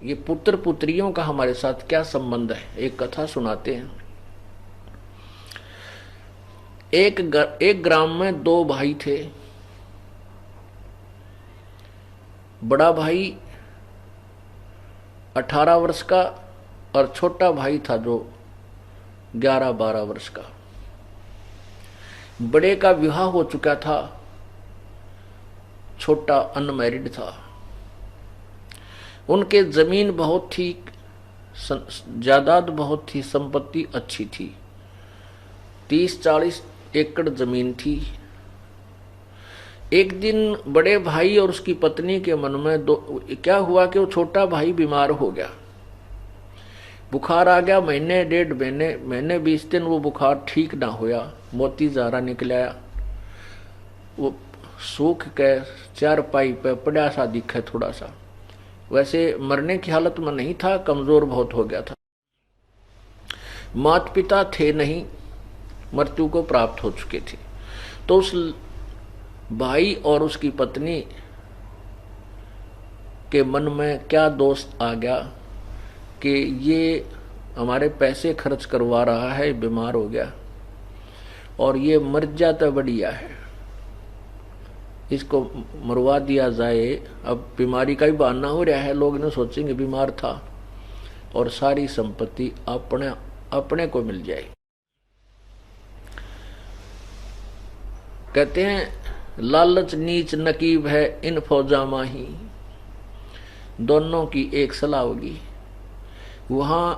ये पुत्र पुत्रियों का हमारे साथ क्या संबंध है। एक कथा सुनाते हैं। एक ग्राम में दो भाई थे। बड़ा भाई 18 वर्ष का और छोटा भाई था जो 11-12 वर्ष का। बड़े का विवाह हो चुका था, छोटा अनमैरिड था। उनके जमीन बहुत थी, जायदाद बहुत थी, संपत्ति अच्छी थी। 30-40 एकड़ जमीन थी। एक दिन बड़े भाई और उसकी पत्नी के मन में क्या हुआ कि वो छोटा भाई बीमार हो गया। बुखार आ गया। महीने 1.5 महीने 20 दिन वो बुखार ठीक ना होया। मोती जारा निकल आया। वो सूख के चारपाई पे पड़ा सा दिखे थोड़ा सा। वैसे मरने की हालत में नहीं था, कमजोर बहुत हो गया था। माता पिता थे नहीं, मृत्यु को प्राप्त हो चुके थे। तो उस भाई और उसकी पत्नी के मन में क्या दोष आ गया कि ये हमारे पैसे खर्च करवा रहा है, बीमार हो गया और ये मर जाता बढ़िया है, इसको मरवा दिया जाए। अब बीमारी का ही बहाना हो रहा है, लोग ने सोचेंगे बीमार था और सारी संपत्ति अपने को मिल जाए। कहते हैं लालच नीच नकीब है इन फौजा माही। दोनों की एक सलाह होगी। वहां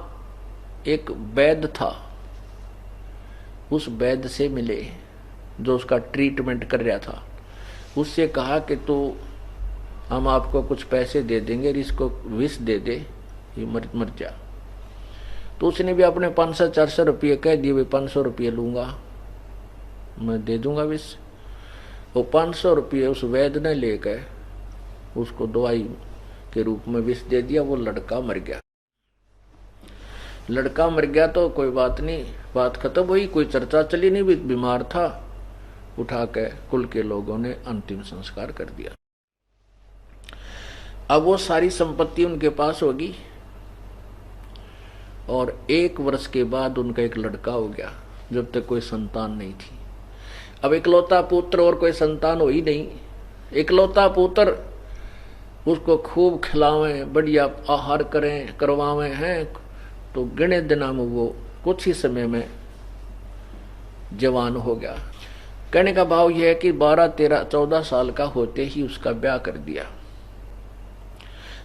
एक वैद्य था, उस वैद्य से मिले जो उसका ट्रीटमेंट कर रहा था। उससे कहा कि तो हम आपको कुछ पैसे दे देंगे, इसको विष दे दे, ये मर जा। तो उसने भी अपने 500-400 रुपये कह दिए, भाई 500 रुपये लूंगा, मैं दे दूंगा विष। वो 500 रुपये उस वैद्य ने लेकर उसको दवाई के रूप में विष दे दिया। वो लड़का मर गया। लड़का मर गया तो कोई बात नहीं, बात खत्म हुई, कोई चर्चा चली नहीं, बीमार था। उठा के कुल के लोगों ने अंतिम संस्कार कर दिया। अब वो सारी संपत्ति उनके पास होगी और 1 वर्ष के बाद उनका एक लड़का हो गया, जब तक कोई संतान नहीं थी। अब इकलौता पुत्र और कोई संतान हो ही नहीं। इकलौता पुत्र, उसको खूब खिलावें, बढ़िया आहार करें, करवावें हैं, तो गिने दिनों में वो कुछ ही समय में जवान हो गया। कहने का भाव यह है कि 12, 13, 14 साल का होते ही उसका ब्याह कर दिया।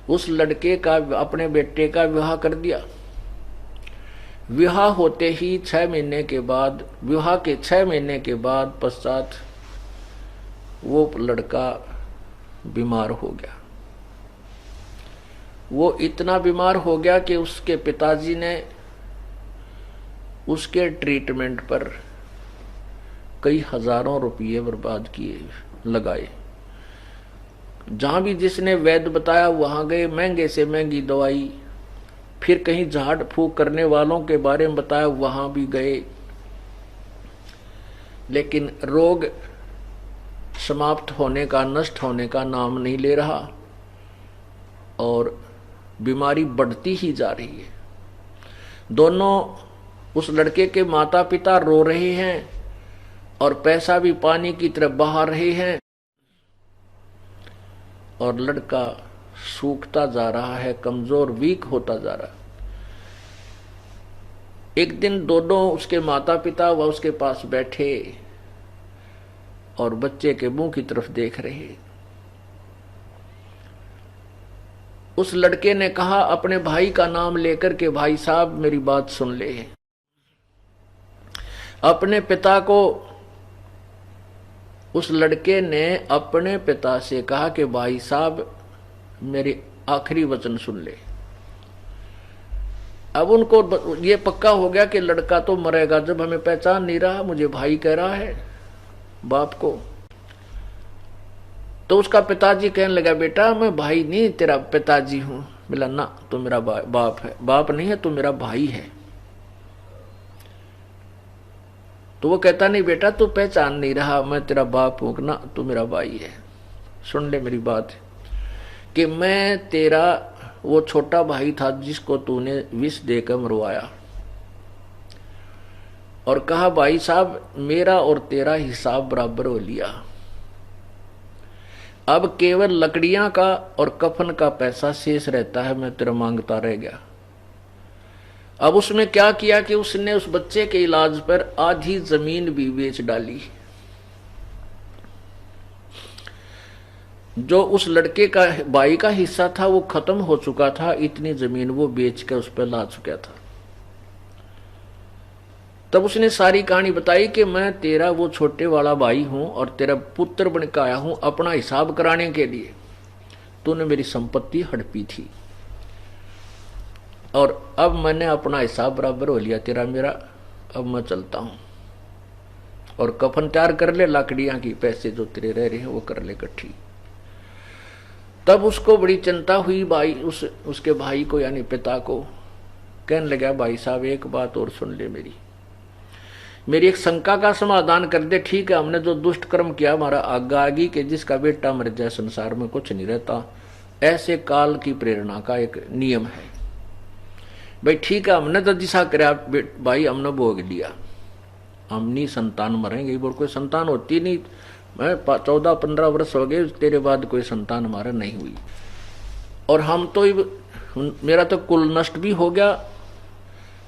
उस लड़के का अपने बेटे का विवाह कर दिया। विवाह होते ही 6 महीने के बाद, विवाह के 6 महीने के बाद पश्चात वो लड़का बीमार हो गया। वो इतना बीमार हो गया कि उसके पिताजी ने उसके ट्रीटमेंट पर कई हजारों रुपये बर्बाद किए, लगाए। जहां भी जिसने वैद्य बताया वहां गए, महंगे से महंगी दवाई। फिर कहीं झाड़ फूक करने वालों के बारे में बताया, वहां भी गए, लेकिन रोग समाप्त होने का, नष्ट होने का नाम नहीं ले रहा और बीमारी बढ़ती ही जा रही है। दोनों उस लड़के के माता पिता रो रहे हैं और पैसा भी पानी की तरफ बहा रहे हैं और लड़का सूखता जा रहा है, कमजोर, वीक होता जा रहा है। एक दिन दोनों उसके माता पिता व उसके पास बैठे और बच्चे के मुंह की तरफ देख रहे। उस लड़के ने कहा अपने भाई का नाम लेकर के, भाई साहब मेरी बात सुन ले। अपने पिता को, उस लड़के ने अपने पिता से कहा कि भाई साहब मेरे आखिरी वचन सुन ले। अब उनको ये पक्का हो गया कि लड़का तो मरेगा, जब हमें पहचान नहीं रहा, मुझे भाई कह रहा है बाप को। तो उसका पिताजी कहने लगा, बेटा मैं भाई नहीं तेरा पिताजी हूं। बोला ना, तो मेरा बाप है। बाप नहीं है तो मेरा भाई है। तो वो कहता नहीं बेटा तू पहचान नहीं रहा, मैं तेरा बाप हूं ना, तू मेरा भाई है। सुन ले मेरी बात कि मैं तेरा वो छोटा भाई था जिसको तूने विष देकर मरवाया, और कहा भाई साहब मेरा और तेरा हिसाब बराबर हो लिया, अब केवल लकड़ियां का और कफन का पैसा शेष रहता है, मैं तेरा मांगता रह गया। अब उसने क्या किया कि उसने उस बच्चे के इलाज पर आधी जमीन भी बेच डाली। जो उस लड़के का भाई का हिस्सा था वो खत्म हो चुका था, इतनी जमीन वो बेच कर उस पर ला चुका था। तब उसने सारी कहानी बताई कि मैं तेरा वो छोटे वाला भाई हूं और तेरा पुत्र बन के आया हूं अपना हिसाब कराने के लिए। तूने मेरी संपत्ति हड़पी थी और अब मैंने अपना हिसाब बराबर हो लिया तेरा मेरा, अब मैं चलता हूं। और कफन तैयार कर ले, लाकड़ियां की पैसे जो तेरे रह रहे हैं वो कर ले इकट्ठी। तब उसको बड़ी चिंता हुई, भाई उसके भाई को यानी पिता को। कहने लगा भाई साहब एक बात और सुन ले, मेरी एक शंका का समाधान कर दे। ठीक है, हमने जो दुष्ट कर्म किया हमारा आगागी के जिसका बेटा मर जाए संसार में कुछ नहीं रहता, ऐसे काल की प्रेरणा का एक नियम है। भाई ठीक है, हमने तो दिशा कराया भाई, हमने भोग लिया, हमनी संतान मरेंगे, बोल कोई संतान होती नहीं, मैं 14-15 वर्ष हो गए तेरे बाद कोई संतान हमारा नहीं हुई, और हम तो मेरा तो कुल नष्ट भी हो गया,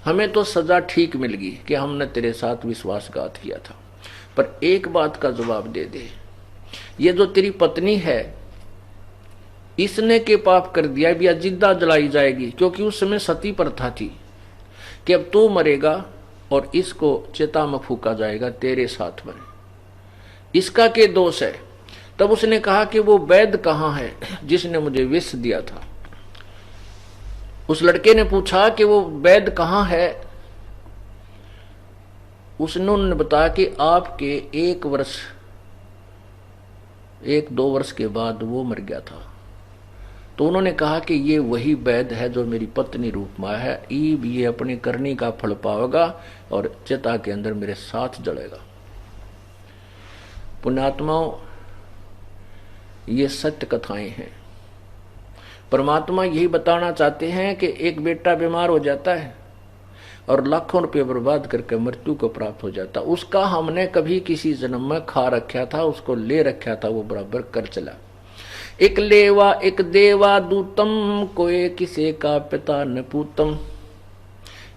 हमें तो सजा ठीक मिल गई कि हमने तेरे साथ विश्वासघात किया था। पर एक बात का जवाब दे दे, ये जो तेरी पत्नी है इसने के पाप कर दिया भी जिंदा जलाई जाएगी, क्योंकि उस समय सती प्रथा थी कि अब तू मरेगा और इसको चिता में फूका जाएगा तेरे साथ में, इसका के दोष है। तब उसने कहा कि वो वैद्य कहाँ है जिसने मुझे विष दिया था। उस लड़के ने पूछा कि वो वैद्य कहाँ है। उन्होंने बताया कि आपके 1-2 वर्ष के बाद वो मर गया था। तो उन्होंने कहा कि ये वही वैद्य है जो मेरी पत्नी रूप में है, ये अपनी करनी का फल पाएगा और चिता के अंदर मेरे साथ जलेगा। पुण्यात्माओं, ये सत्य कथाएं हैं। परमात्मा यही बताना चाहते हैं कि एक बेटा बीमार हो जाता है और लाखों रुपये बर्बाद करके मृत्यु को प्राप्त हो जाता, उसका हमने कभी किसी जन्म में खा रखा था, उसको ले रखा था, वो बराबर कर चला। एक लेवा एक देवा दूतम, कोई किसे का पिता न पूतम,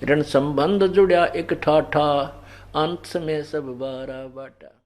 ऋण संबंध जुड़ा एक ठाठा, अंत में सब बारा बाटा।